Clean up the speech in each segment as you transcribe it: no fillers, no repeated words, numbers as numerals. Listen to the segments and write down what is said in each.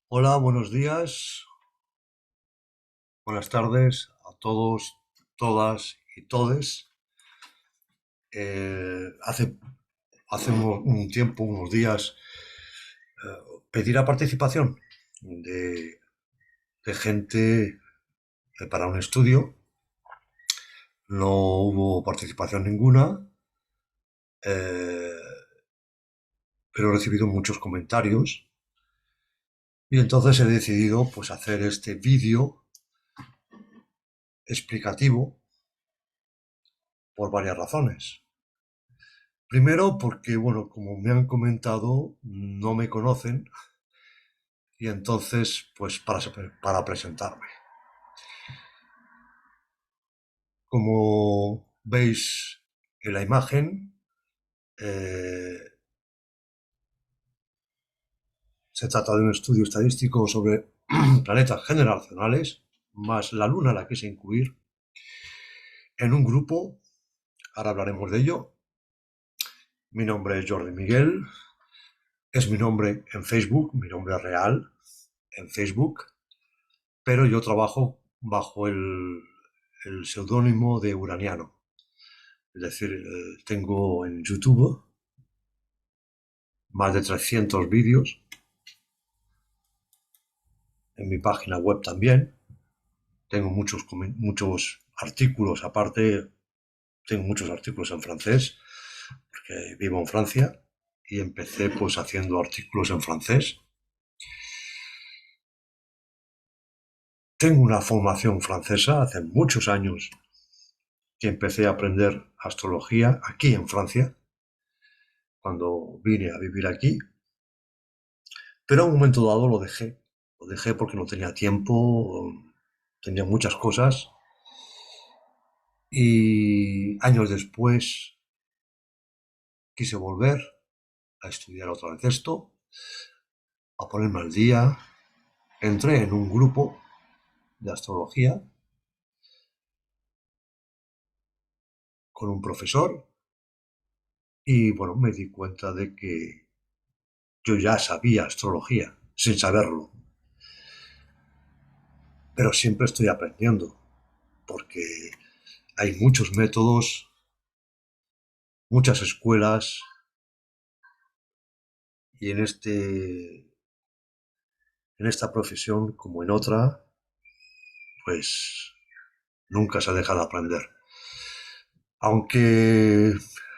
Hola, buenos días, buenas tardes a todos, todas y todes. Hace un tiempo, unos días, pedí la participación de, de gente para un estudio. No hubo participación ninguna, eh, pero he recibido muchos comentarios y entonces he decidido pues hacer este vídeo explicativo por varias razones. Primero porque, bueno, como me han comentado, no me conocen y entonces, pues para presentarme. Como veis en la imagen, eh, se trata de un estudio estadístico sobre planetas generacionales, más la Luna a la que quise incluir, en un grupo, ahora hablaremos de ello. Mi nombre es Jordi Miguel, es mi nombre en Facebook, mi nombre real en Facebook, pero yo trabajo bajo el seudónimo de Uraniano. Es decir, tengo en YouTube más de 300 vídeos, en mi página web también. Tengo muchos artículos, aparte tengo muchos artículos en francés, porque vivo en Francia y empecé pues haciendo artículos en francés. Tengo una formación francesa, hace muchos años que empecé a aprender astrología aquí en Francia, cuando vine a vivir aquí, pero a un momento dado lo dejé porque no tenía tiempo, tenía muchas cosas y años después quise volver a estudiar otra vez esto, a ponerme al día. Entré en un grupo de astrología con un profesor y bueno, me di cuenta de que yo ya sabía astrología sin saberlo, pero siempre estoy aprendiendo porque hay muchos métodos, muchas escuelas y en esta profesión como en otra, pues nunca se deja de aprender. Aunque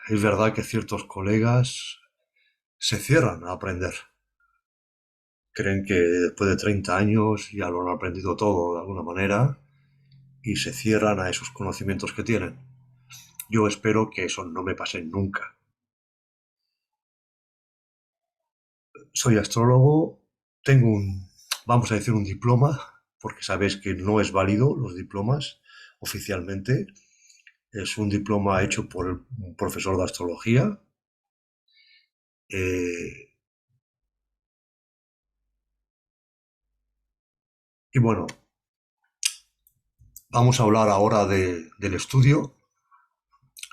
es verdad que ciertos colegas se cierran a aprender. Creen que después de 30 años ya lo han aprendido todo de alguna manera y se cierran a esos conocimientos que tienen. Yo espero que eso no me pase nunca. Soy astrólogo, tengo vamos a decir, un diploma, porque sabéis que no es válido los diplomas oficialmente. Es un diploma hecho por un profesor de astrología. Eh, y bueno, vamos a hablar ahora del estudio.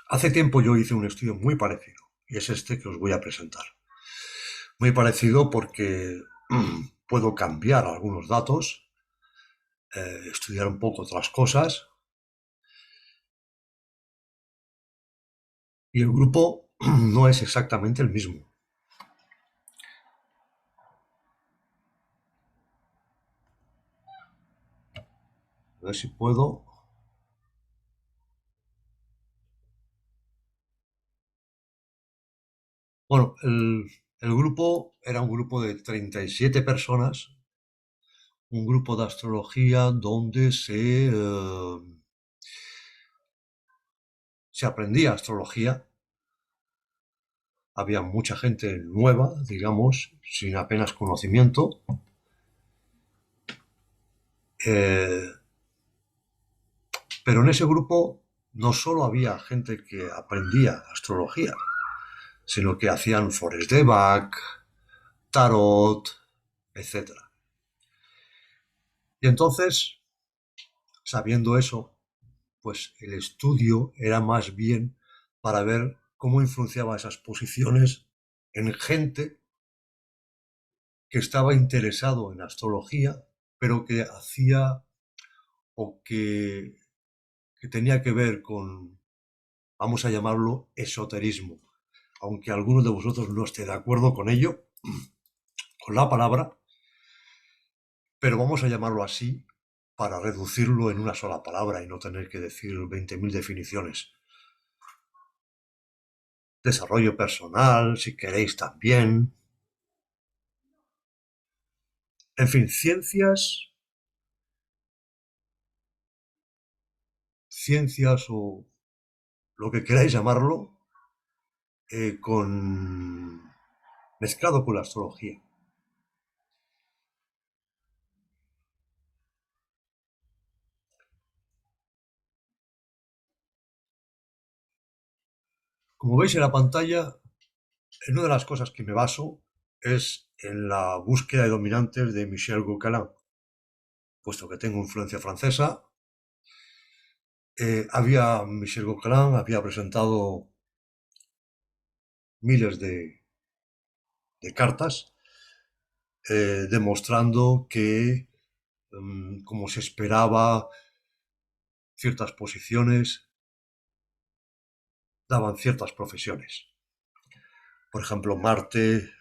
Hace tiempo yo hice un estudio muy parecido, y es este que os voy a presentar. Muy parecido porque puedo cambiar algunos datos, estudiar un poco otras cosas, y el grupo no es exactamente el mismo. A ver si puedo. Bueno, el grupo era un grupo de 37 personas, un grupo de astrología donde se aprendía astrología. Había mucha gente nueva, digamos, sin apenas conocimiento. Eh, pero en ese grupo no solo había gente que aprendía astrología, sino que hacían forest de Bach, tarot, etcétera. Y entonces, sabiendo eso, pues el estudio era más bien para ver cómo influenciaba esas posiciones en gente que estaba interesado en astrología, pero que hacía o que tenía que ver con, vamos a llamarlo, esoterismo. Aunque algunos de vosotros no esté de acuerdo con ello, con la palabra, pero vamos a llamarlo así para reducirlo en una sola palabra y no tener que decir 20.000 definiciones. Desarrollo personal, si queréis también. En fin, ciencias o lo que queráis llamarlo, mezclado con la astrología. Como veis en la pantalla, en una de las cosas que me baso es en la búsqueda de dominantes de Michel Gauquelin, puesto que tengo influencia francesa. Michel Gauquelin había presentado miles de cartas demostrando que, como se esperaba, ciertas posiciones daban ciertas profesiones. Por ejemplo, Marte,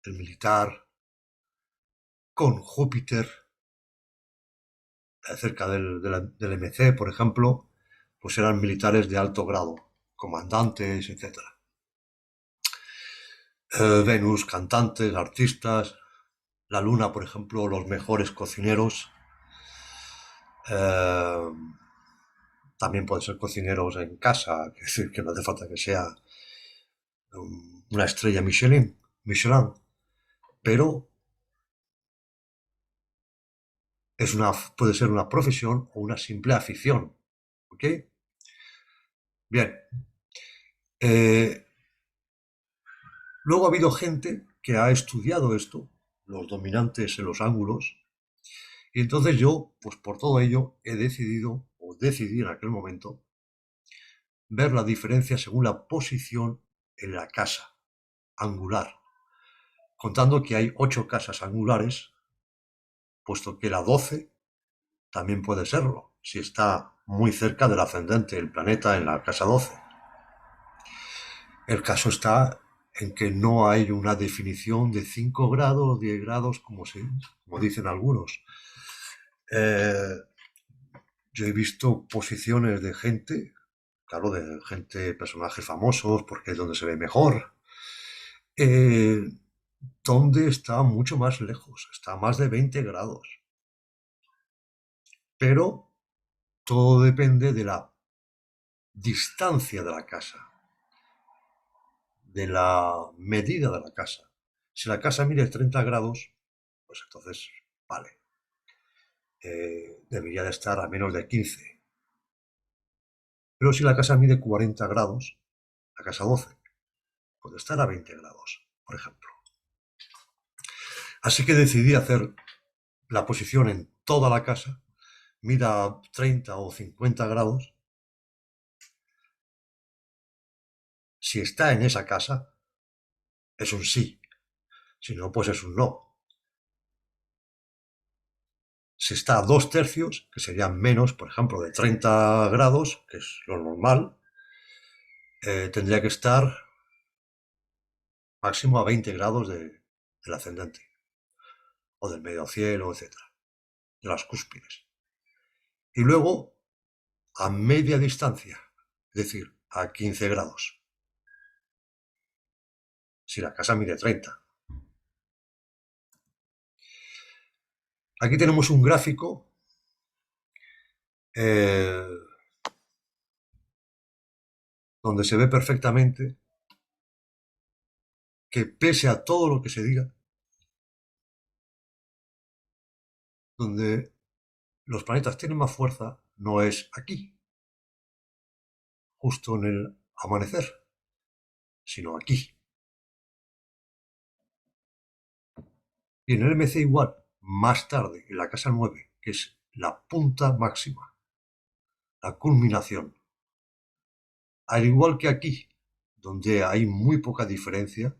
el militar, con Júpiter, cerca del MC, por ejemplo, pues eran militares de alto grado, comandantes, etc. Venus, cantantes, artistas, la Luna, por ejemplo, los mejores cocineros. Eh, También pueden ser cocineros en casa, es decir, que no hace falta que sea una estrella Michelin, pero puede ser una profesión o una simple afición. ¿Ok? Bien. Luego ha habido gente que ha estudiado esto, los dominantes en los ángulos, y entonces yo, pues por todo ello, he decidido, o decidí en aquel momento, ver la diferencia según la posición en la casa angular, contando que hay 8 casas angulares, puesto que la 12 también puede serlo, si está muy cerca del ascendente, el planeta en la casa 12. El caso está en que no hay una definición de 5 grados o 10 grados, como dicen algunos. Yo he visto posiciones de gente, claro, de gente, personajes famosos, porque es donde se ve mejor, eh, donde está mucho más lejos, está a más de 20 grados. Pero todo depende de la distancia de la casa, de la medida de la casa. Si la casa mide 30 grados, pues entonces, vale, debería de estar a menos de 15. Pero si la casa mide 40 grados, la casa 12, puede estar a 20 grados, por ejemplo. Así que decidí hacer la posición en toda la casa, mida 30 o 50 grados. Si está en esa casa, es un sí. Si no, pues es un no. Si está a 2/3, que serían menos, por ejemplo, de 30 grados, que es lo normal, tendría que estar máximo a 20 grados del ascendente, o del medio cielo, etcétera, de las cúspides. Y luego, a media distancia, es decir, a 15 grados, si la casa mide 30. Aquí tenemos un gráfico eh, donde se ve perfectamente que pese a todo lo que se diga, donde los planetas tienen más fuerza no es aquí, justo en el amanecer, sino aquí. Y en el MC igual, más tarde, en la casa 9, que es la punta máxima, la culminación. Al igual que aquí, donde hay muy poca diferencia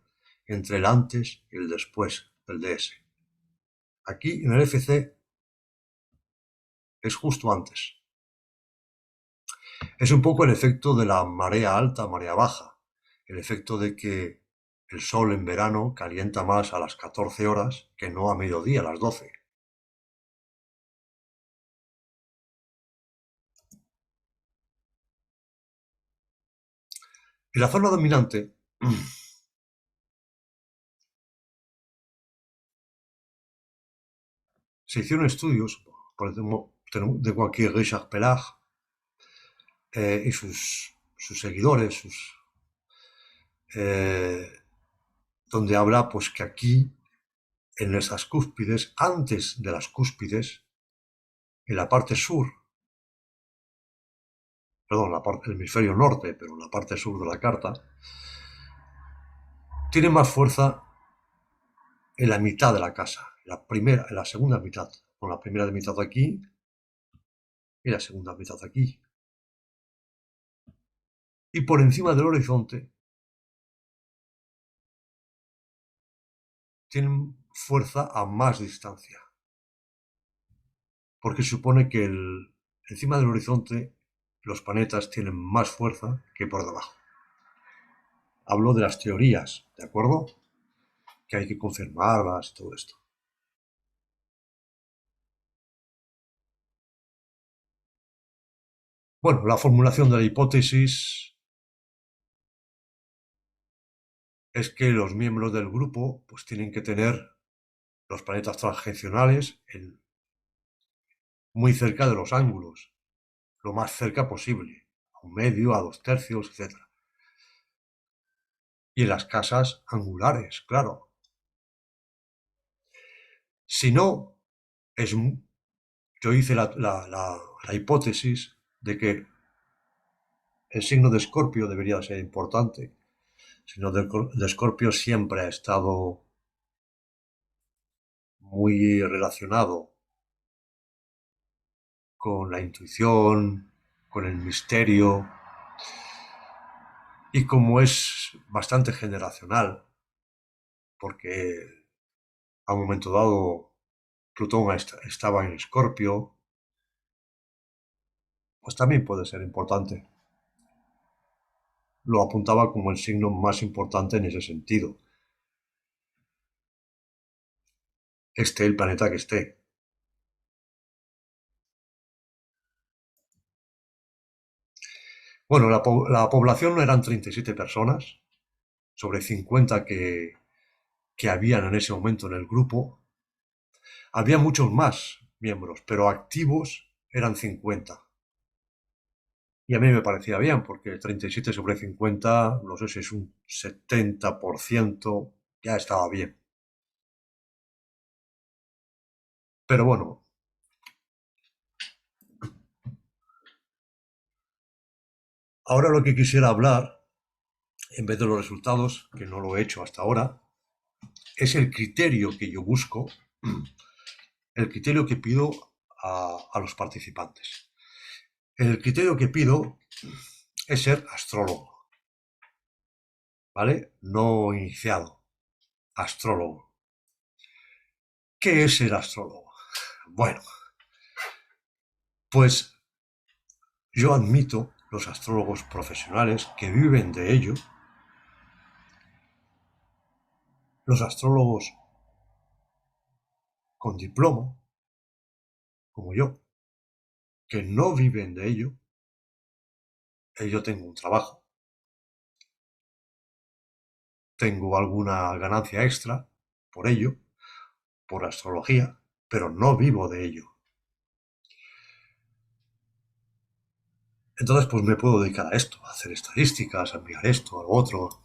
entre el antes y el después del DS. Aquí en el FC es justo antes. Es un poco el efecto de la marea alta, marea baja. El efecto de que el sol en verano calienta más a las 14 horas que no a mediodía, a las 12. En la zona dominante se hicieron estudios, por ejemplo, de cualquier Richard Pelage y sus seguidores, eh, donde habla pues que aquí, en esas cúspides, antes de las cúspides, en la parte sur, perdón, el hemisferio norte, pero en la parte sur de la carta, tiene más fuerza en la mitad de la casa, en la segunda mitad, con la primera mitad aquí y la segunda mitad aquí. Y por encima del horizonte tienen fuerza a más distancia, porque supone que encima del horizonte los planetas tienen más fuerza que por debajo. Hablo de las teorías, ¿de acuerdo? Que hay que confirmarlas y todo esto. Bueno, la formulación de la hipótesis es que los miembros del grupo pues tienen que tener los planetas transgencionales muy cerca de los ángulos, lo más cerca posible, a un medio, a 2/3, etc. Y en las casas angulares, claro. Si no, yo hice la hipótesis de que el signo de Escorpio debería ser importante. El signo de Escorpio siempre ha estado muy relacionado con la intuición, con el misterio, y como es bastante generacional, porque a un momento dado Plutón estaba en Escorpio, pues también puede ser importante. Lo apuntaba como el signo más importante en ese sentido. Esté el planeta que esté. Bueno, la población eran 37 personas, sobre 50 que habían en ese momento en el grupo. Había muchos más miembros, pero activos eran 50. Y a mí me parecía bien, porque 37 sobre 50, no sé si es un 70%, ya estaba bien. Pero bueno, ahora lo que quisiera hablar, en vez de los resultados, que no lo he hecho hasta ahora, es el criterio que yo busco, el criterio que pido a los participantes. El criterio que pido es ser astrólogo, ¿vale? No iniciado, astrólogo. ¿Qué es ser astrólogo? Bueno, pues yo admito los astrólogos profesionales que viven de ello, los astrólogos con diploma, como yo, que no viven de ello. Yo tengo un trabajo, tengo alguna ganancia extra por ello, por astrología, pero no vivo de ello. Entonces, pues me puedo dedicar a esto, a hacer estadísticas, a enviar esto, a lo otro.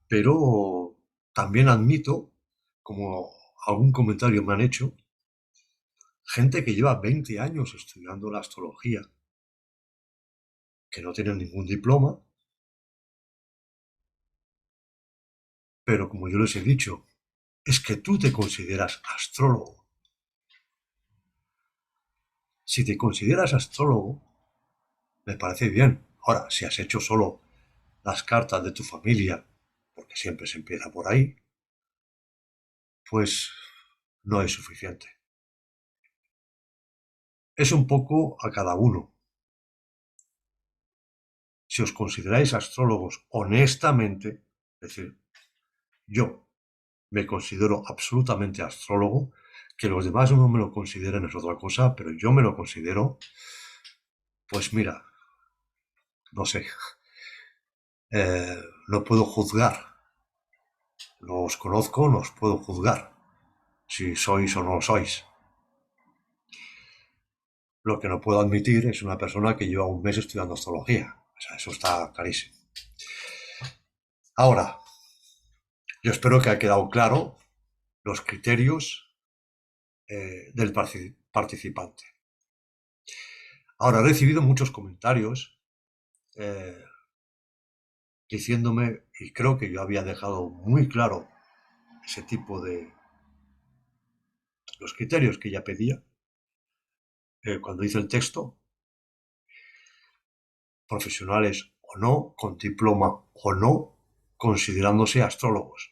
Pero también admito, como algún comentario me han hecho, gente que lleva 20 años estudiando la astrología, que no tienen ningún diploma, pero como yo les he dicho, es que tú te consideras astrólogo. Si te consideras astrólogo, me parece bien. Ahora, si has hecho solo las cartas de tu familia, porque siempre se empieza por ahí, pues no es suficiente. Es un poco a cada uno. Si os consideráis astrólogos honestamente, es decir, yo me considero absolutamente astrólogo, que los demás no me lo consideren es otra cosa, pero yo me lo considero, pues mira, no sé, no puedo juzgar, no os conozco, no os puedo juzgar si sois o no lo sois. Lo que no puedo admitir es una persona que lleva un mes estudiando astrología. O sea, eso está clarísimo. Ahora, yo espero que haya quedado claro los criterios del participante. Ahora, he recibido muchos comentarios eh, diciéndome, y creo que yo había dejado muy claro ese tipo de los criterios que ella pedía cuando hice el texto, profesionales o no, con diploma o no, considerándose astrólogos.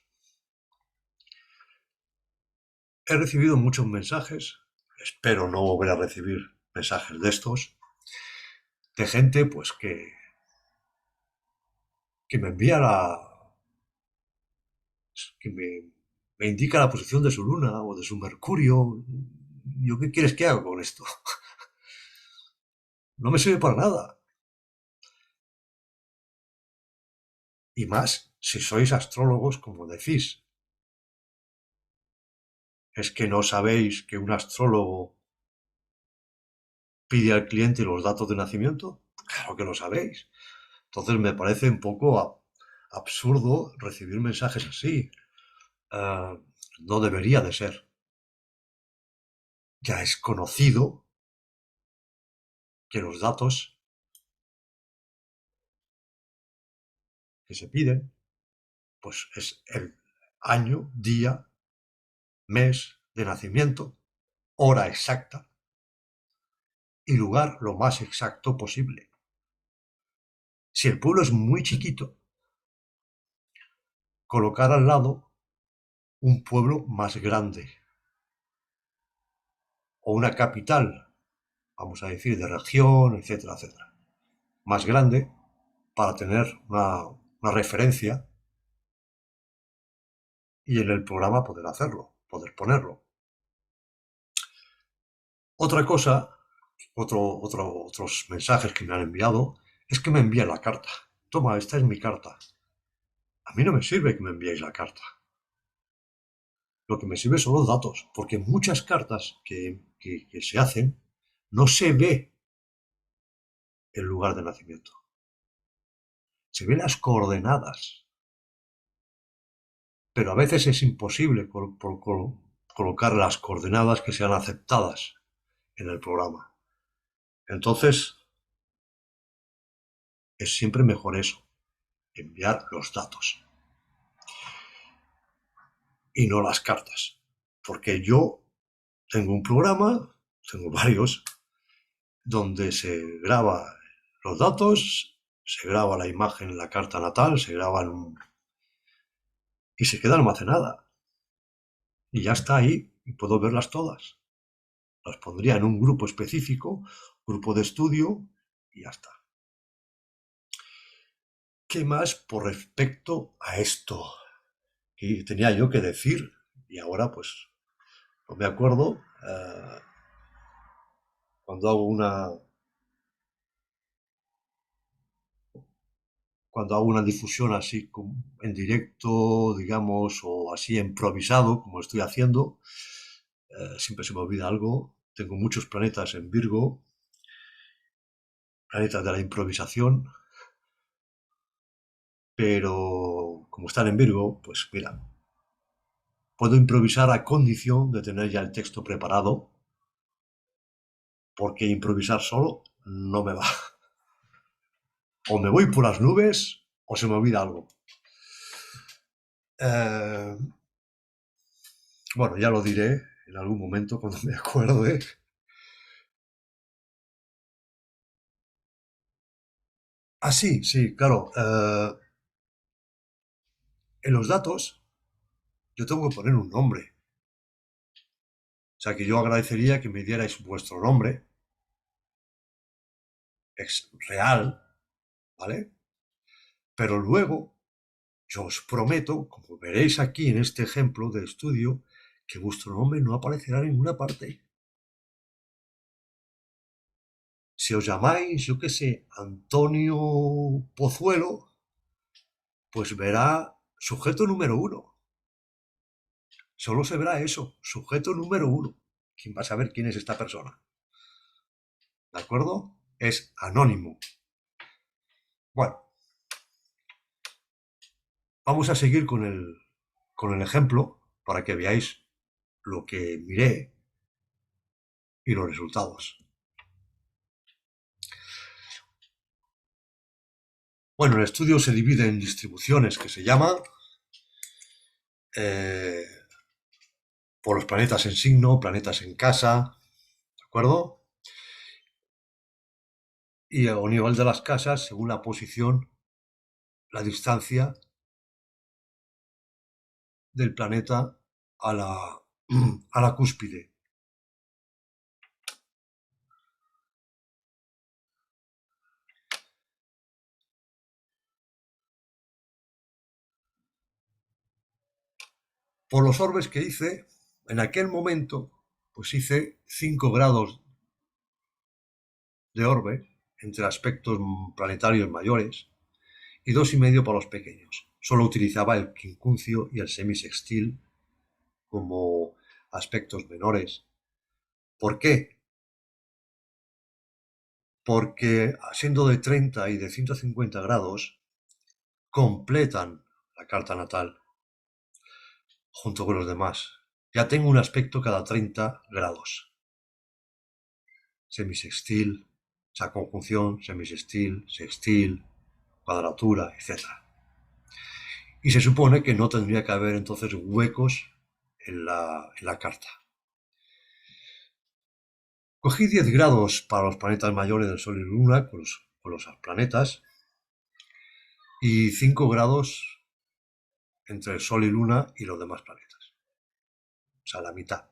He recibido muchos mensajes, espero no volver a recibir mensajes de estos, de gente pues que me envía que me indica la posición de su luna o de su mercurio. ¿Yo qué quieres que haga con esto? No me sirve para nada. Y más si sois astrólogos, como decís. ¿Es que no sabéis que un astrólogo pide al cliente los datos de nacimiento? Claro que lo sabéis. Entonces me parece un poco absurdo recibir mensajes así. No debería de ser. Ya es conocido que los datos que se piden, pues es el año, día, mes de nacimiento, hora exacta y lugar lo más exacto posible. Si el pueblo es muy chiquito, colocar al lado un pueblo más grande o una capital, vamos a decir, de región, etcétera, etcétera, más grande para tener una referencia y en el programa poder hacerlo, poder ponerlo. Otra cosa, otros mensajes que me han enviado es que me envíen la carta. Toma, esta es mi carta. A mí no me sirve que me enviéis la carta. Lo que me sirve son los datos, porque muchas cartas que se hacen no se ve el lugar de nacimiento. Se ven las coordenadas, pero a veces es imposible colocar las coordenadas que sean aceptadas en el programa. Entonces, es siempre mejor eso, enviar los datos y no las cartas. Porque yo tengo un programa, tengo varios, donde se graba los datos, se graba la imagen en la carta natal, se graba y se queda almacenada. Y ya está ahí y puedo verlas todas. Las pondría en un grupo específico, grupo de estudio y ya está. ¿Qué más por respecto a esto? Que tenía yo que decir y ahora pues no me acuerdo. Cuando hago una difusión así en directo, digamos, o así improvisado, como estoy haciendo, siempre se me olvida algo. Tengo muchos planetas en Virgo, planetas de la improvisación, pero como están en Virgo, pues mira, puedo improvisar a condición de tener ya el texto preparado, porque improvisar solo no me va. O me voy por las nubes o se me olvida algo. Bueno, ya lo diré en algún momento cuando me acuerde. Ah, sí, sí, claro. En los datos yo tengo que poner un nombre. O sea que yo agradecería que me dierais vuestro nombre real, ¿vale? Pero luego yo os prometo, como veréis aquí en este ejemplo de estudio, que vuestro nombre no aparecerá en ninguna parte. Si os llamáis, yo qué sé, Antonio Pozuelo, pues verá sujeto número 1. Solo se verá eso, sujeto número 1. ¿Quién va a saber quién es esta persona? ¿De acuerdo? Es anónimo. Bueno, vamos a seguir con el ejemplo para que veáis lo que miré y los resultados. Bueno, el estudio se divide en distribuciones que se llaman por los planetas en signo, planetas en casa, ¿de acuerdo? Y a nivel de las casas, según la posición, la distancia del planeta a la, a la cúspide. Por los orbes que hice, en aquel momento, pues hice 5 grados de orbe entre aspectos planetarios mayores y 2,5 para los pequeños. Solo utilizaba el quincuncio y el semisextil como aspectos menores. ¿Por qué? Porque siendo de 30 y de 150 grados, completan la carta natal junto con los demás. Ya tengo un aspecto cada 30 grados. Semisextil, o sea, conjunción, semisextil, sextil, cuadratura, etc. Y se supone que no tendría que haber entonces huecos en la carta. Cogí 10 grados para los planetas mayores del Sol y Luna con los planetas y 5 grados entre el Sol y Luna y los demás planetas. O sea, la mitad.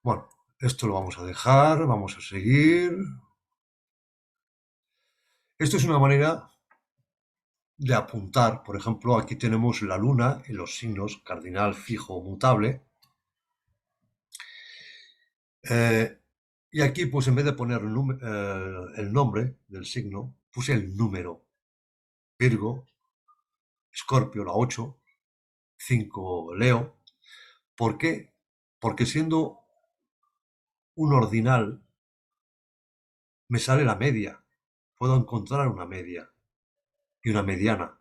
Bueno, esto lo vamos a dejar, vamos a seguir. Esto es una manera de apuntar. Por ejemplo, aquí tenemos la Luna en los signos cardinal, fijo, mutable. Y aquí, pues en vez de poner el nombre del signo, puse el número. Virgo, Escorpio, la 8, 5, Leo. ¿Por qué? Porque siendo un ordinal, me sale la media. Puedo encontrar una media y una mediana.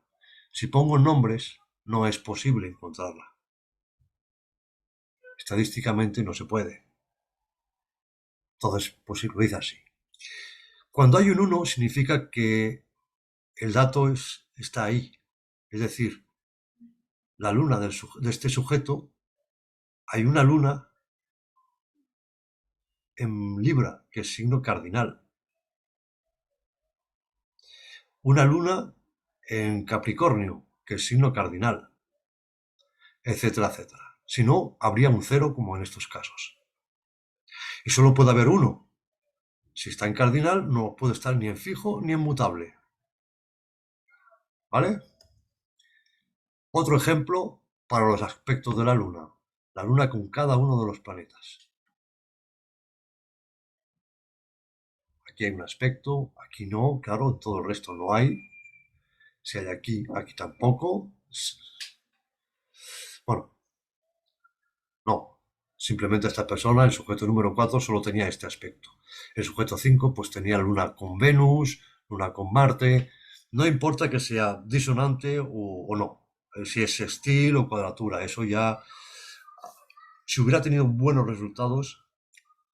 Si pongo nombres, no es posible encontrarla. Estadísticamente no se puede. Entonces, pues lo hice así. Cuando hay un 1 significa que el dato está ahí. Es decir, la luna de este sujeto, hay una luna en Libra, que es signo cardinal. Una luna en Capricornio, que es signo cardinal, etcétera, etcétera. Si no, habría un 0 como en estos casos. Y solo puede haber uno. Si está en cardinal, no puede estar ni en fijo ni en mutable. ¿Vale? Otro ejemplo para los aspectos de la Luna. La Luna con cada uno de los planetas. Aquí hay un aspecto, aquí no, claro, en todo el resto no hay. Si hay aquí, aquí tampoco. Bueno, no. Simplemente esta persona, el sujeto número 4, solo tenía este aspecto. El sujeto 5, pues tenía Luna con Venus, Luna con Marte. No importa que sea disonante o no. Si es sextil o cuadratura, eso ya. Si hubiera tenido buenos resultados,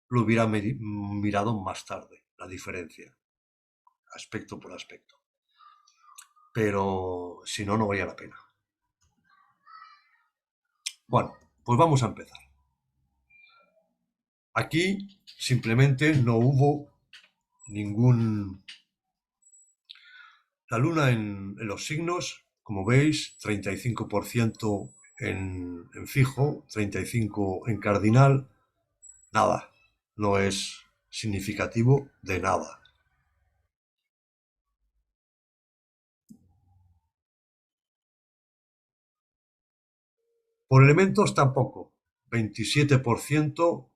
lo hubiera mirado más tarde, la diferencia, aspecto por aspecto. Pero si no, no valía la pena. Bueno, pues vamos a empezar. Aquí simplemente no hubo ningún... La luna en los signos, como veis, 35% en fijo, 35% en cardinal, nada, no es significativo de nada. Por elementos tampoco, 27%,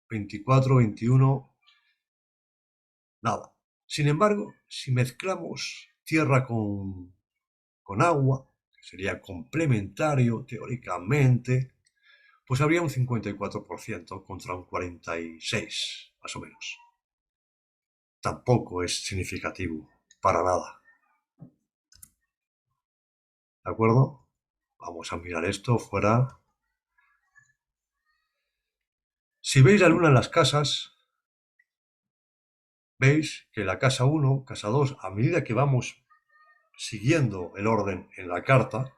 24, 21, nada. Sin embargo, si mezclamos tierra con agua, que sería complementario teóricamente, pues habría un 54% contra un 46%, más o menos. Tampoco es significativo, para nada. ¿De acuerdo? Vamos a mirar esto fuera. Si veis la luna en las casas, veis que la casa 1, casa 2, a medida que vamos siguiendo el orden en la carta,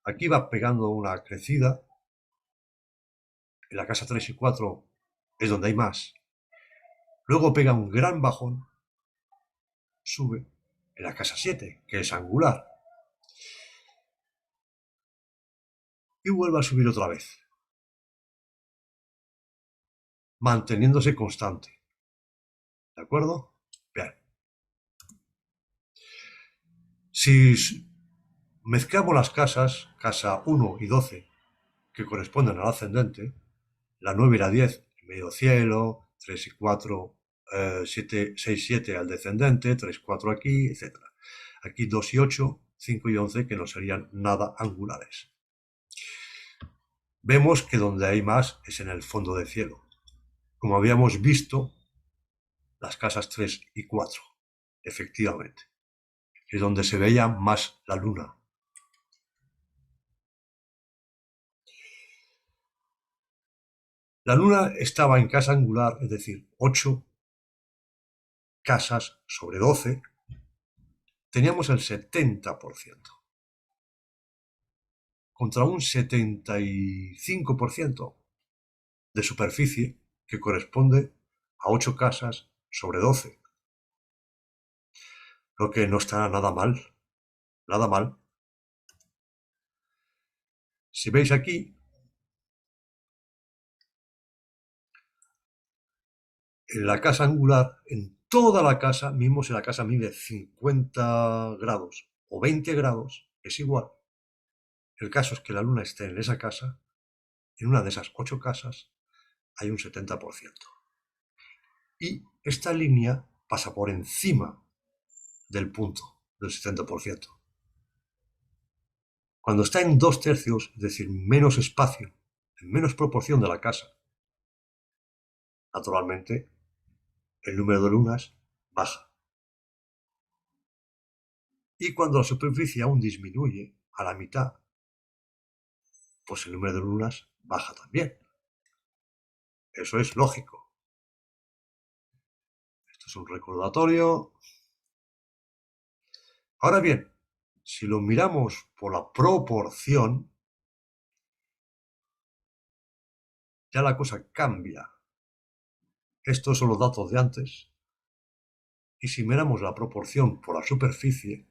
aquí va pegando una crecida. En la casa 3 y 4 es donde hay más. Luego pega un gran bajón, sube en la casa 7, que es angular, y vuelve a subir otra vez, manteniéndose constante. ¿De acuerdo? Bien. Si mezclamos las casas, casa 1 y 12, que corresponden al ascendente, la 9 y la 10, medio cielo, 3 y 4, 7, 6, 7 al descendente, 3, 4 aquí, etc. Aquí 2 y 8, 5 y 11, que no serían nada angulares. Vemos que donde hay más es en el fondo del cielo. Como habíamos visto, las casas 3 y 4, efectivamente, es donde se veía más la luna. La luna estaba en casa angular, es decir, 8 casas sobre 12, teníamos el 70%, contra un 75% de superficie que corresponde a 8 casas sobre 12. Lo que no está nada mal, nada mal. Si veis aquí, en la casa angular, en toda la casa, mismo si la casa mide 50 grados o 20 grados, es igual. El caso es que la luna esté en esa casa, en una de esas 8 casas, hay un 70%. Y esta línea pasa por encima del punto, del 70%. Cuando está en 2/3, es decir, menos espacio, en menos proporción de la casa, naturalmente el número de lunas baja. Y cuando la superficie aún disminuye a la mitad, pues el número de lunas baja también. Eso es lógico. Esto es un recordatorio. Ahora bien, si lo miramos por la proporción, ya la cosa cambia. Estos son los datos de antes. Y si miramos la proporción por la superficie,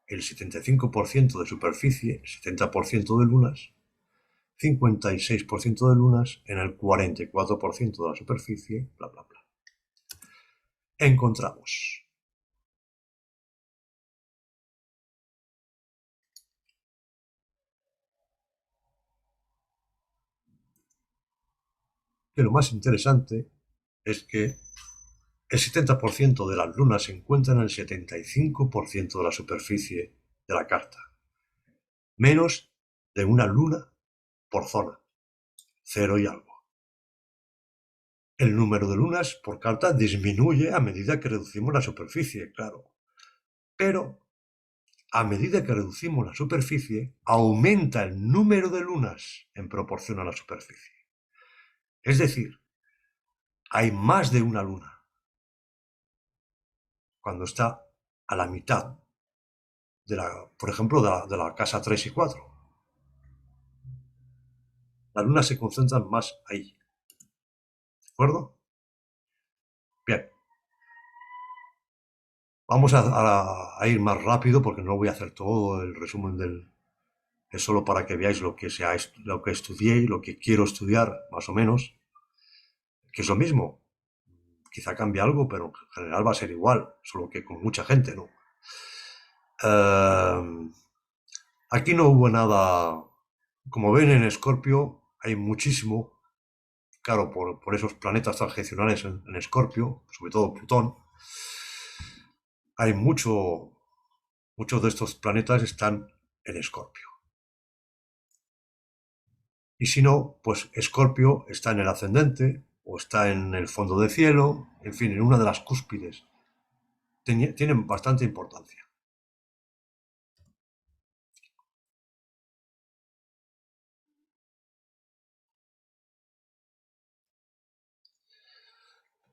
el 75% de superficie, 70% de lunas, 56% de lunas en el 44% de la superficie, bla, bla, bla. Encontramos que lo más interesante es que el 70% de las lunas se encuentran en el 75% de la superficie de la carta. Menos de una luna por zona. 0 y algo. El número de lunas por carta disminuye a medida que reducimos la superficie, claro. Pero a medida que reducimos la superficie, aumenta el número de lunas en proporción a la superficie. Es decir, hay más de una luna cuando está a la mitad por ejemplo, de la casa 3 y 4. Las lunas se concentran más ahí. acuerdo? Bien, vamos a ir más rápido porque no voy a hacer todo el resumen del... Es solo para que veáis lo que, lo que estudié y lo que quiero estudiar, más o menos, que es lo mismo. Quizá cambie algo, pero en general va a ser igual, solo que con mucha gente, ¿no? Aquí no hubo nada... Como ven en Escorpio, hay muchísimo, claro, por esos planetas transicionales en Escorpio, sobre todo Plutón, hay muchos de estos planetas están en Escorpio. Y si no, pues Escorpio está en el ascendente o está en el fondo de cielo, en fin, en una de las cúspides. Tienen bastante importancia.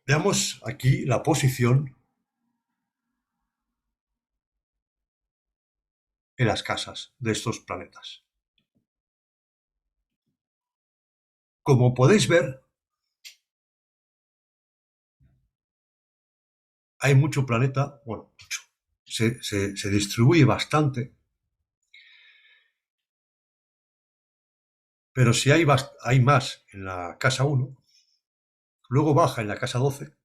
Veamos aquí la posición en las casas de estos planetas. Como podéis ver, hay mucho planeta, bueno, mucho, se distribuye bastante, pero si hay más en la casa 1, luego baja en la casa 12,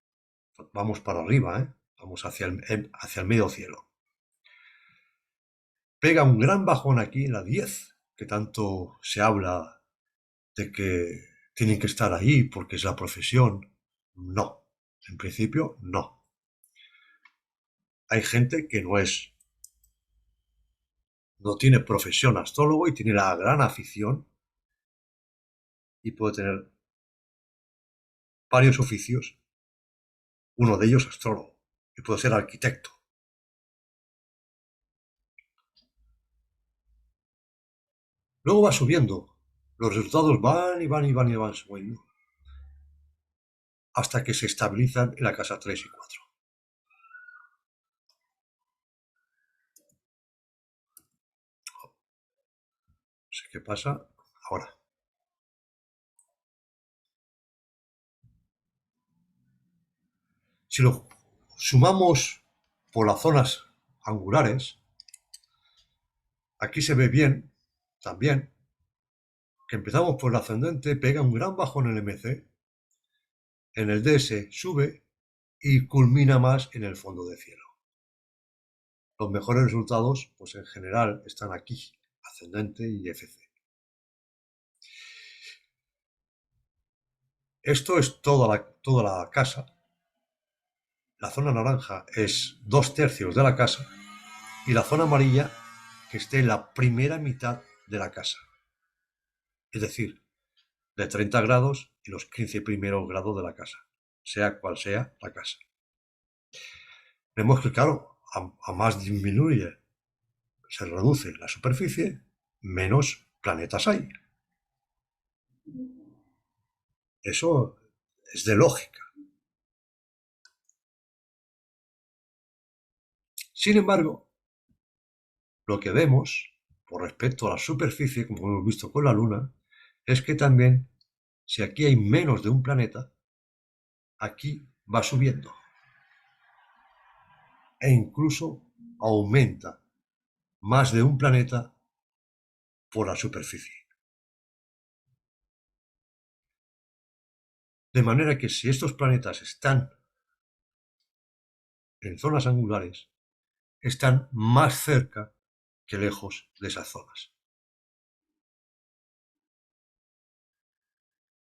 vamos para arriba, vamos hacia el medio cielo. Pega un gran bajón aquí en la 10, que tanto se habla de que tienen que estar ahí porque es la profesión. No, en principio no. Hay gente que no tiene profesión astrólogo y tiene la gran afición y puede tener varios oficios, uno de ellos astrólogo, y puede ser arquitecto. Luego va subiendo, los resultados van y van y van y van subiendo, hasta que se estabilizan en la casa 3 y 4. No sé qué pasa ahora. Si lo sumamos por las zonas angulares, aquí se ve bien también que empezamos por el ascendente, pega un gran bajón en el MC, en el DS sube y culmina más en el fondo de cielo. Los mejores resultados, pues en general, están aquí, ascendente y FC. Esto es toda la casa. La zona naranja es 2/3 de la casa y la zona amarilla que esté en la primera mitad de la casa. Es decir, de 30 grados y los 15 primeros grados de la casa, sea cual sea la casa. Vemos que, claro, a más disminuye, se reduce la superficie, menos planetas hay. Eso es de lógica. Sin embargo, lo que vemos, por respecto a la superficie, como hemos visto con la Luna, es que también, si aquí hay menos de un planeta, aquí va subiendo. E incluso aumenta más de un planeta por la superficie. De manera que si estos planetas están en zonas angulares, están más cerca que lejos de esas zonas.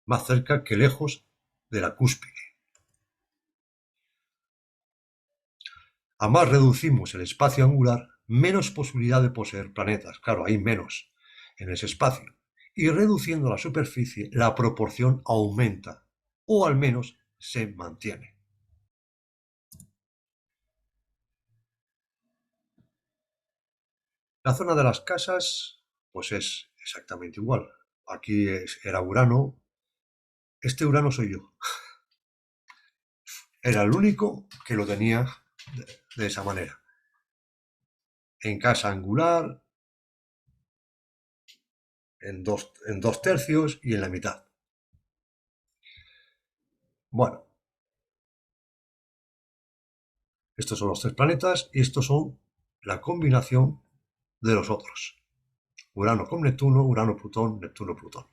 Más cerca que lejos de la cúspide. A más reducimos el espacio angular, menos posibilidad de poseer planetas. Claro, hay menos en ese espacio. Y reduciendo la superficie, la proporción aumenta, o al menos se mantiene. La zona de las casas, pues es exactamente igual. Aquí era Urano. Este Urano soy yo. Era el único que lo tenía de esa manera. En casa angular, en 2/3 y en la mitad. Bueno, estos son los tres planetas y estos son la combinación de los otros. Urano con Neptuno, Urano-Plutón, Neptuno-Plutón.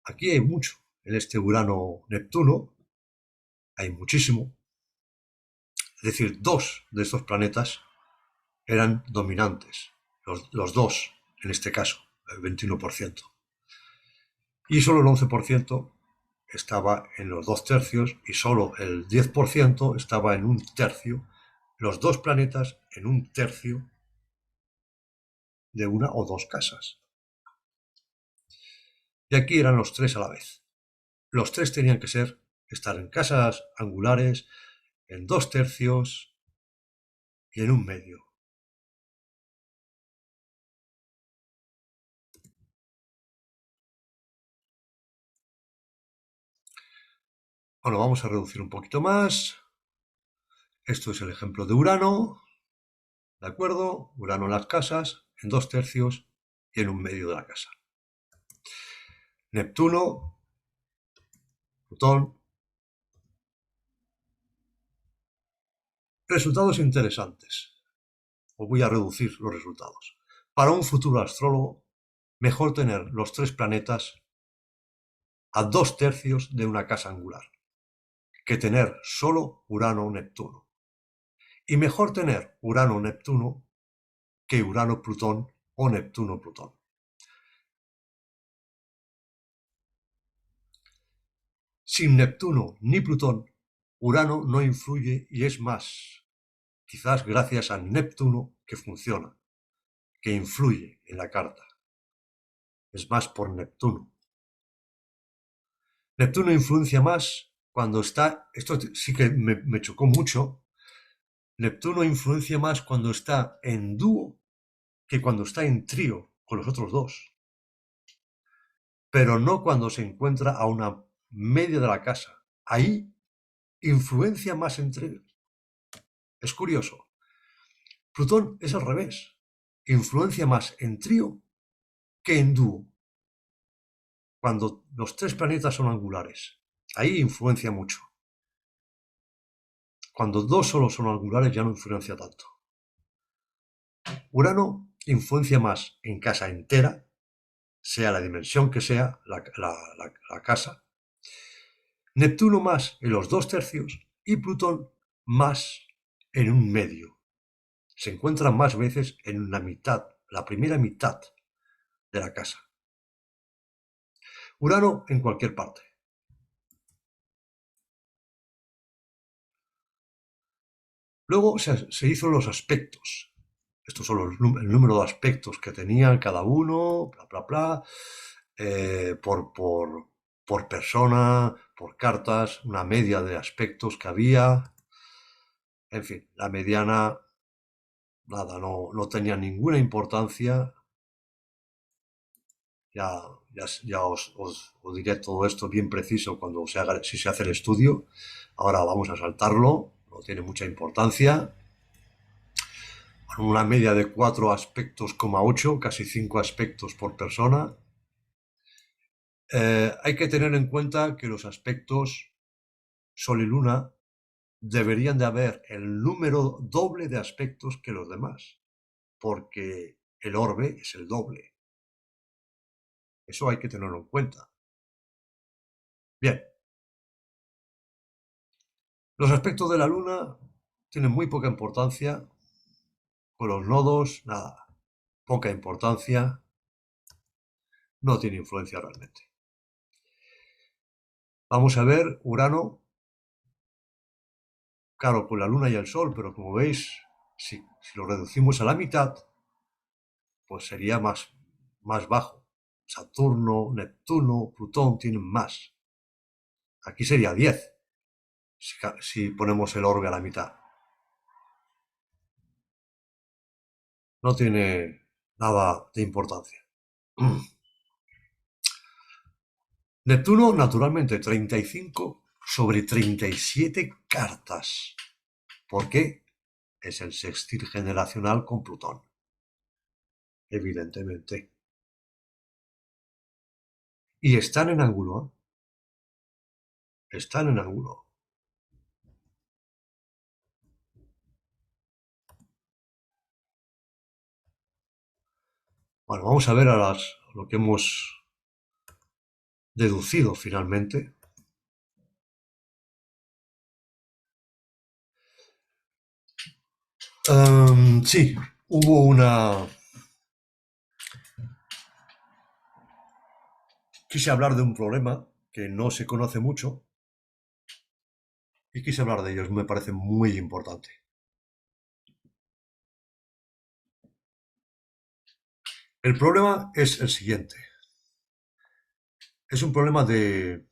Aquí hay mucho. En este Urano-Neptuno hay muchísimo. Es decir, dos de estos planetas eran dominantes. Los dos, en este caso, el 21%. Y solo el 11% estaba en los 2/3 y solo el 10% estaba en 1/3. Los dos planetas en 1/3 de una o dos casas. Y aquí eran los tres a la vez. Los tres tenían que estar en casas angulares, en 2/3 y en 1/2. Bueno, vamos a reducir un poquito más. Esto es el ejemplo de Urano, ¿de acuerdo? Urano en las casas, en 2/3 y en 1/2 de la casa. Neptuno, Plutón. Resultados interesantes. Os voy a reducir los resultados. Para un futuro astrólogo, mejor tener los tres planetas a 2/3 de una casa angular que tener solo Urano o Neptuno. Y mejor tener Urano o Neptuno que Urano-Plutón o Neptuno-Plutón. Sin Neptuno ni Plutón, Urano no influye y es más, quizás gracias a Neptuno que funciona, que influye en la carta. Es más por Neptuno. Neptuno influencia más cuando está, esto sí que me chocó mucho, Neptuno influencia más cuando está en dúo que cuando está en trío con los otros dos, pero no cuando se encuentra a una media de la casa. Ahí influencia más entre. Es curioso. Plutón es al revés. Influencia más en trío que en dúo. Cuando los tres planetas son angulares. Ahí influencia mucho. Cuando dos solo son angulares ya no influencia tanto. Urano influencia más en casa entera, sea la dimensión que sea la casa. Neptuno más en los 2/3 y Plutón más en 1/2. Se encuentran más veces en la mitad, la primera mitad de la casa. Urano en cualquier parte. Luego se hizo los aspectos. Estos son el número de aspectos que tenía cada uno, bla, bla, bla, por persona, por cartas, una media de aspectos que había. En fin, la mediana, nada, no tenía ninguna importancia. Ya os diré todo esto bien preciso cuando si se hace el estudio. Ahora vamos a saltarlo, no tiene mucha importancia. Con una media de 4 aspectos, 8, casi 5 aspectos por persona. Hay que tener en cuenta que los aspectos Sol y Luna deberían de haber el número doble de aspectos que los demás, porque el orbe es el doble. Eso hay que tenerlo en cuenta. Bien. Los aspectos de la Luna tienen muy poca importancia. Con los nodos, nada. Poca importancia. No tiene influencia realmente. Vamos a ver Urano. Claro, con la Luna y el Sol, pero como veis, si lo reducimos a la mitad, pues sería más bajo. Saturno, Neptuno, Plutón tienen más. Aquí sería 10, si ponemos el orbe a la mitad. No tiene nada de importancia. Neptuno, naturalmente, 35 sobre 37 cartas. ¿Por qué? Es el sextil generacional con Plutón. Evidentemente. Y están en ángulo, ¿eh? Están en ángulo. Bueno, vamos a ver lo que hemos deducido finalmente. Sí, hubo una... Quise hablar de un problema que no se conoce mucho y quise hablar de ellos. Me parece muy importante. El problema es el siguiente. Es un problema de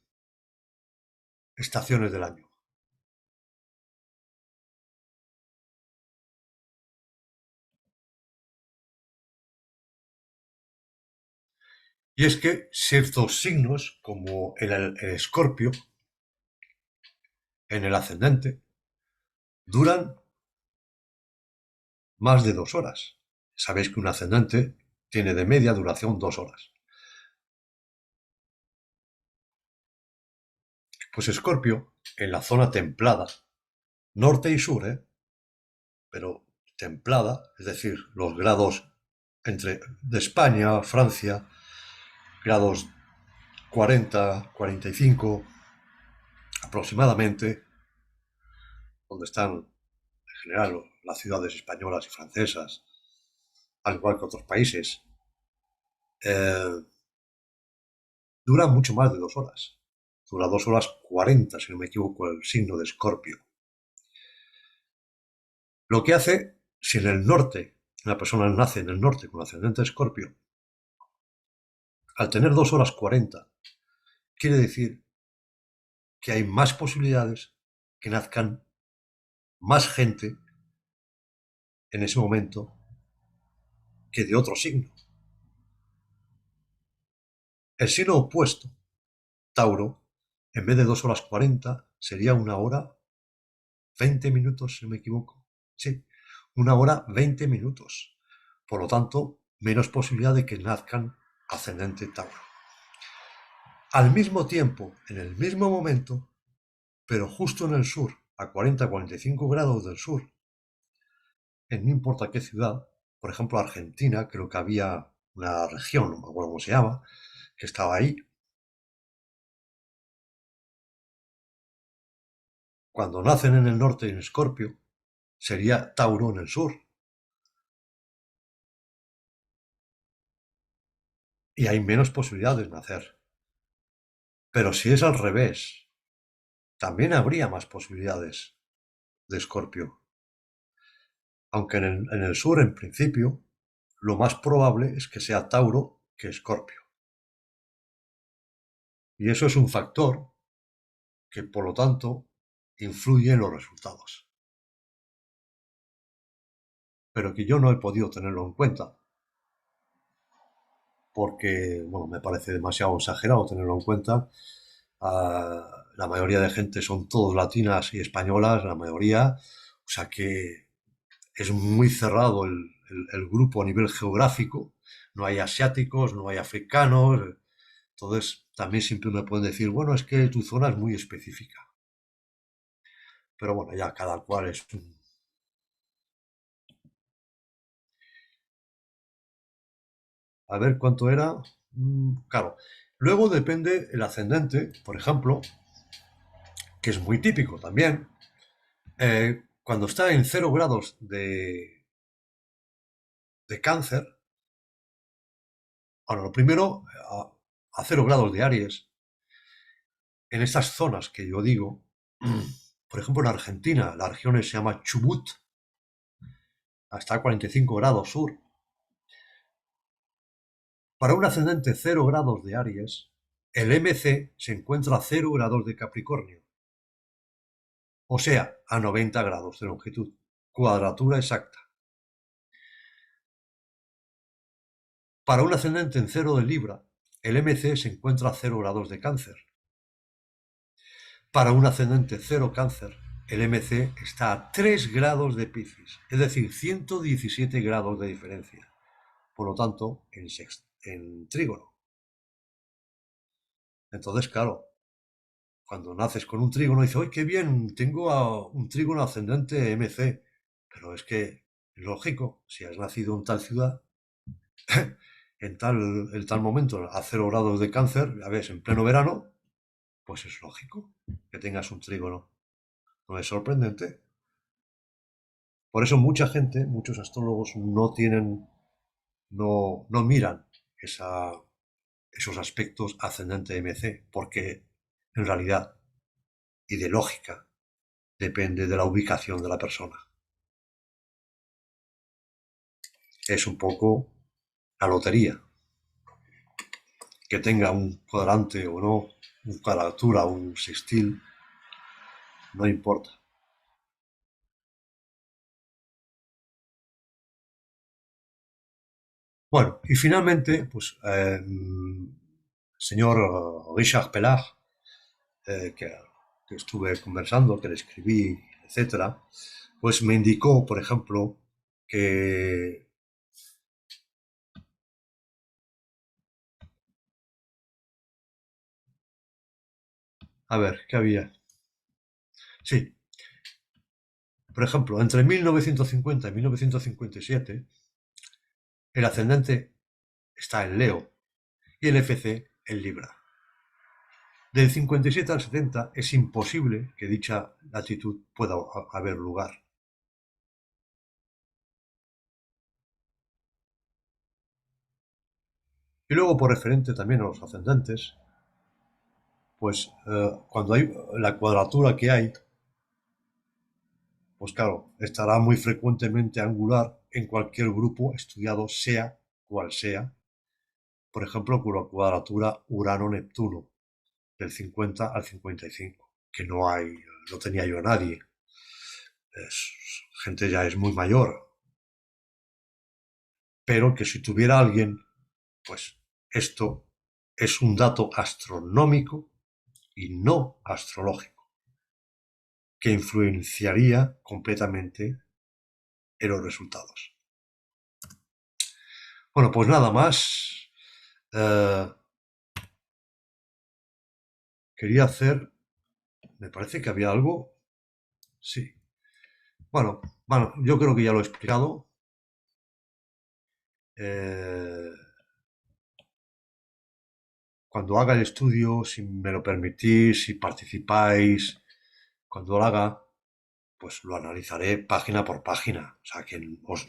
estaciones del año. Y es que ciertos signos, como el escorpio, en el ascendente, duran más de 2 horas. Sabéis que un ascendente tiene de media duración 2 horas. Pues Escorpio, en la zona templada, norte y sur, pero templada, es decir, los grados de España, Francia, grados 40, 45 aproximadamente, donde están en general las ciudades españolas y francesas, al igual que otros países, eh, dura mucho más de 2 horas. Dura 2 horas 40, si no me equivoco, el signo de Escorpio. Lo que hace, si en el norte, una persona nace en el norte con ascendente Escorpio, al tener 2 horas 40, quiere decir que hay más posibilidades que nazcan más gente en ese momento que de otro signo. El signo opuesto, Tauro, en vez de 2 horas 40, sería 1 hora 20 minutos, si no me equivoco. Sí, 1 hora 20 minutos. Por lo tanto, menos posibilidad de que nazcan ascendente Tauro. Al mismo tiempo, en el mismo momento, pero justo en el sur, a 40-45 grados del sur, en no importa qué ciudad, por ejemplo Argentina, creo que había una región, no me acuerdo cómo se llama, que estaba ahí. Cuando nacen en el norte en Escorpio, sería Tauro en el sur. Y hay menos posibilidades de nacer. Pero si es al revés, también habría más posibilidades de Escorpio. Aunque en el sur, en principio, lo más probable es que sea Tauro que Escorpio. Y eso es un factor que, por lo tanto, influye en los resultados. Pero que yo no he podido tenerlo en cuenta, porque, bueno, me parece demasiado exagerado tenerlo en cuenta. La mayoría de gente son todos latinas y españolas, la mayoría, o sea que es muy cerrado el grupo a nivel geográfico, no hay asiáticos, no hay africanos, entonces también siempre me pueden decir, bueno, es que tu zona es muy específica, pero bueno, ya cada cual es un... A ver cuánto era. Claro. Luego depende el ascendente, por ejemplo, que es muy típico también. Cuando está en 0 grados de cáncer, bueno, lo primero, a 0 grados de Aries, en estas zonas que yo digo, por ejemplo en Argentina, la región se llama Chubut, hasta 45 grados sur. Para un ascendente 0 grados de Aries, el MC se encuentra a 0 grados de Capricornio, o sea, a 90 grados de longitud, cuadratura exacta. Para un ascendente en 0 de Libra, el MC se encuentra a 0 grados de Cáncer. Para un ascendente 0 Cáncer, el MC está a 3 grados de Piscis, es decir, 117 grados de diferencia. Por lo tanto, en trígono. Entonces, claro, cuando naces con un trígono, dices, ¡ay, qué bien! Tengo un trígono ascendente MC. Pero es que es lógico, si has nacido en tal ciudad, en tal momento, a 0 grados de cáncer, ya ves, en pleno verano, pues es lógico que tengas un trígono. No es sorprendente. Por eso mucha gente, muchos astrólogos no tienen, no miran esa, esos aspectos ascendente MC, porque en realidad, y de lógica, depende de la ubicación de la persona. Es un poco la lotería. Que tenga un cuadrante o no, un cuadratura, un sextil, no importa. Bueno, y finalmente, pues, señor Richard Pelard, eh, que, que estuve conversando, que le escribí, etcétera, pues me indicó, por ejemplo, que, a ver, ¿qué había? Sí, por ejemplo, entre 1950 y 1957, el ascendente está en Leo y el FC en Libra. Del 57 al 70 es imposible que dicha latitud pueda haber lugar. Y luego, por referente también a los ascendentes, pues cuando hay la cuadratura que hay, pues claro, estará muy frecuentemente angular en cualquier grupo estudiado, sea cual sea. Por ejemplo, con la cuadratura Urano-Neptuno, del 50 al 55, que no hay, no tenía yo a nadie. Es, gente ya es muy mayor, pero que si tuviera alguien, pues esto es un dato astronómico y no astrológico, que influenciaría completamente en los resultados. Bueno, pues nada más. Eh, quería hacer, me parece que había algo. Sí. Bueno, yo creo que ya lo he explicado. Eh, cuando haga el estudio, si me lo permitís, si participáis, cuando lo haga, pues lo analizaré página por página. O sea, que os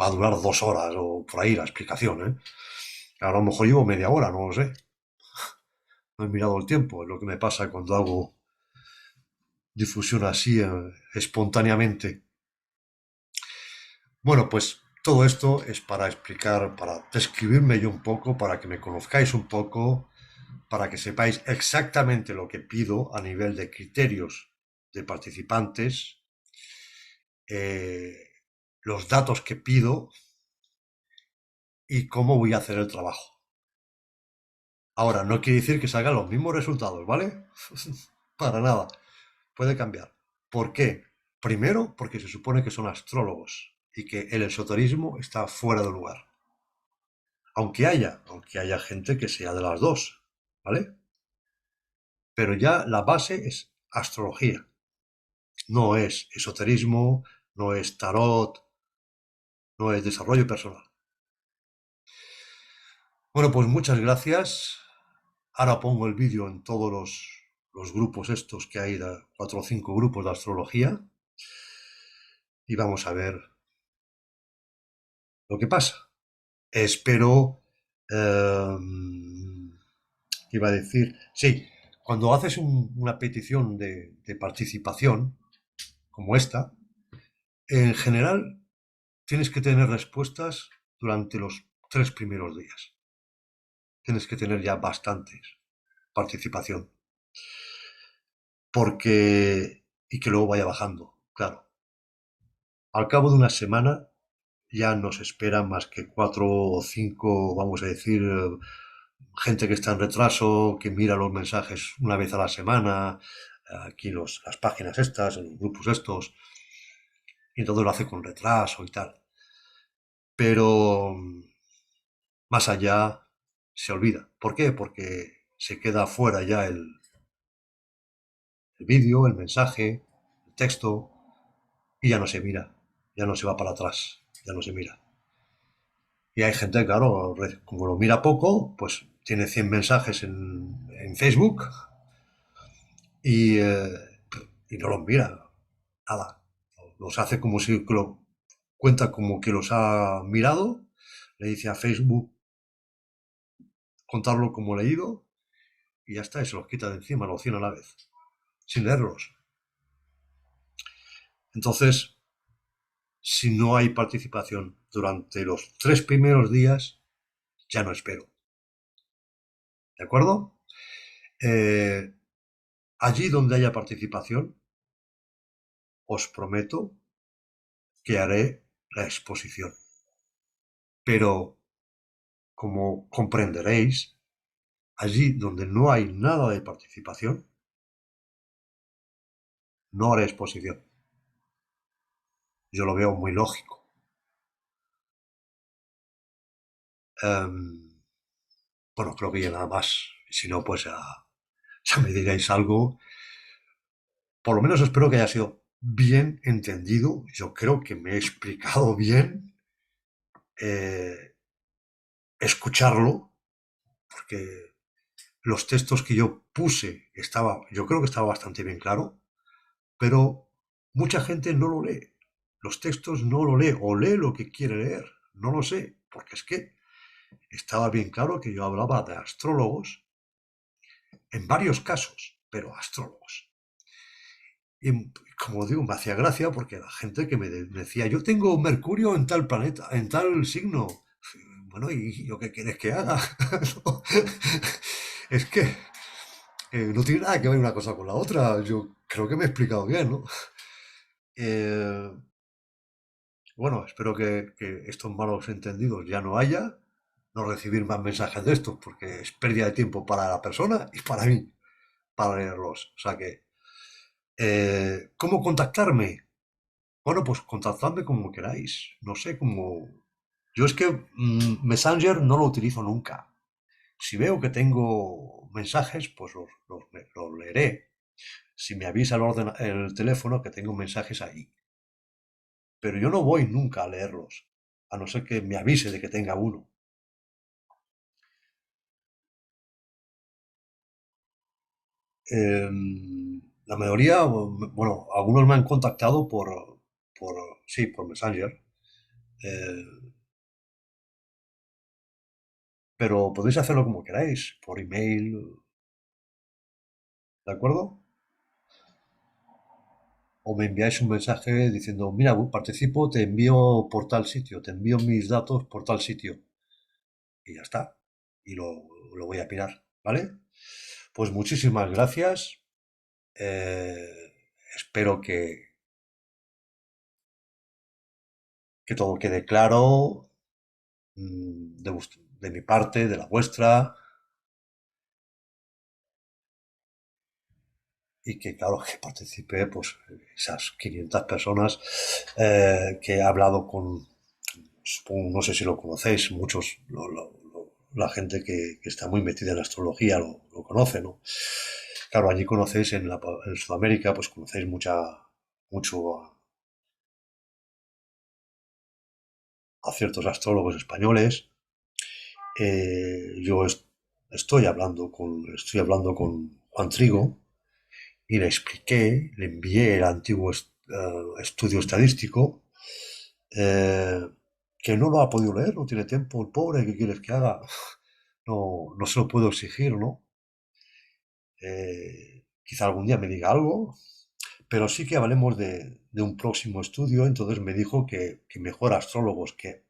va a durar 2 horas o por ahí la explicación, ¿eh? A lo mejor llevo media hora, no lo sé. No he mirado el tiempo, es lo que me pasa cuando hago difusión así espontáneamente. Bueno, pues todo esto es para explicar, para describirme yo un poco, para que me conozcáis un poco, para que sepáis exactamente lo que pido a nivel de criterios de participantes, eh, los datos que pido y cómo voy a hacer el trabajo. Ahora, no quiere decir que salgan los mismos resultados, ¿vale? Para nada. Puede cambiar. ¿Por qué? Primero, porque se supone que son astrólogos y que el esoterismo está fuera de lugar. Aunque haya gente que sea de las dos, ¿vale? Pero ya la base es astrología. No es esoterismo, no es tarot, no es desarrollo personal. Bueno, pues muchas gracias. Ahora pongo el vídeo en todos los grupos estos que hay, 4 o 5 grupos de astrología, y vamos a ver lo que pasa. Espero... eh, iba a decir, sí, cuando haces una petición de participación, como esta, en general tienes que tener respuestas durante los 3 primeros días. Tienes que tener ya bastantes participación. Porque... y que luego vaya bajando, claro. Al cabo de una semana ya no se esperan más que 4 o 5, vamos a decir, gente que está en retraso, que mira los mensajes una vez a la semana, aquí las páginas estas, en los grupos estos, y entonces lo hace con retraso y tal. Pero más allá se olvida. ¿Por qué? Porque se queda fuera ya el vídeo, el mensaje, el texto, y ya no se mira, ya no se va para atrás, ya no se mira. Y hay gente, claro, como lo mira poco, pues tiene 100 mensajes en Facebook y, y no los mira, nada. Los hace como si lo cuenta como que los ha mirado, le dice a Facebook contarlo como leído y ya está, y se los quita de encima, los 100 a la vez, sin leerlos. Entonces, si no hay participación durante los 3 primeros días, ya no espero. ¿De acuerdo? Eh, Allí donde haya participación, os prometo que haré la exposición. Pero, como comprenderéis, allí donde no hay nada de participación, no haré exposición. Yo lo veo muy lógico. Bueno, creo que ya nada más. Si no, pues ya me diréis algo. Por lo menos espero que haya sido bien entendido. Yo creo que me he explicado bien. Eh, Escucharlo, porque los textos que yo puse yo creo que estaba bastante bien claro, pero mucha gente no lo lee. Los textos no lo lee o lee lo que quiere leer. No lo sé, porque es que estaba bien claro que yo hablaba de astrólogos en varios casos, pero astrólogos. Y como digo, me hacía gracia porque la gente que me decía, yo tengo Mercurio en tal planeta, en tal signo. Bueno, ¿y yo qué quieres que haga? Es que no tiene nada que ver una cosa con la otra. Yo creo que me he explicado bien, ¿no? Eh, bueno, espero que estos malos entendidos ya no haya, no recibir más mensajes de estos, porque es pérdida de tiempo para la persona y para mí, para leerlos. O sea que, ¿cómo contactarme? Bueno, pues contactadme como queráis. No sé cómo. Yo es que Messenger no lo utilizo nunca. Si veo que tengo mensajes, pues los leeré. Si me avisa el teléfono que tengo mensajes ahí. Pero yo no voy nunca a leerlos, a no ser que me avise de que tenga uno. La mayoría, bueno, algunos me han contactado por sí, por Messenger, eh, pero podéis hacerlo como queráis, por email, ¿de acuerdo? O me enviáis un mensaje diciendo, mira, participo, te envío por tal sitio, te envío mis datos por tal sitio. Y ya está. Y lo voy a mirar, ¿vale? Pues muchísimas gracias. Espero que todo quede claro de mi parte, de la vuestra, y que, claro, que participe pues, esas 500 personas que he hablado con, supongo, no sé si lo conocéis, muchos, la gente que está muy metida en la astrología lo conoce, ¿no? Claro, allí conocéis en Sudamérica, pues conocéis mucho a ciertos astrólogos españoles. Yo estoy hablando con Juan Trigo y le expliqué, le envié el antiguo estudio estadístico, eh, que no lo ha podido leer, no tiene tiempo, el pobre, ¿qué quieres que haga? No, no se lo puedo exigir, ¿no? Quizá algún día me diga algo, pero sí que hablemos de un próximo estudio. Entonces me dijo que mejor astrólogos que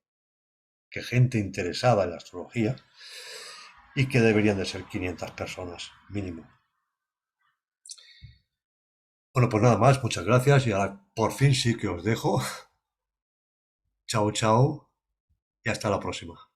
gente interesada en la astrología y que deberían de ser 500 personas mínimo. Bueno, pues nada más, muchas gracias y ahora por fin sí que os dejo. Chao, chao y hasta la próxima.